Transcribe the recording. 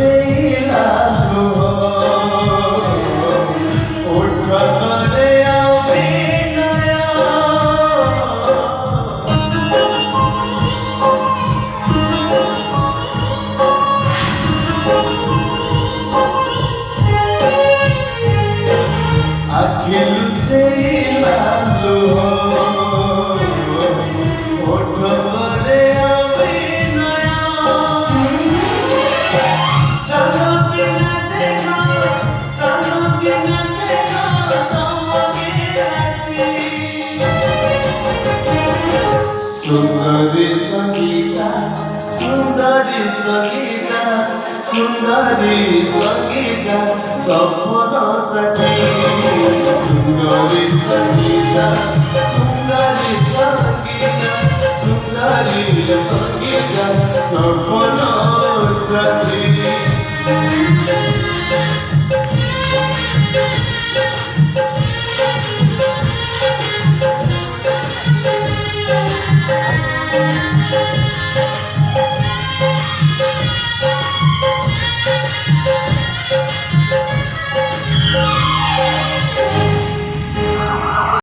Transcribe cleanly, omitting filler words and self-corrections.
চেইলালো ওঠরে অভিনয় আখিল চেইলালো ওঠরে অভিনয় চলো কিনা দেখো তোমাকে রাতি সুন্দরী সঙ্গীতা সুন্দরী সঙ্গীতা সুন্দরী সঙ্গীতা স্বপ্ন সাথী সুন্দরী সঙ্গীতা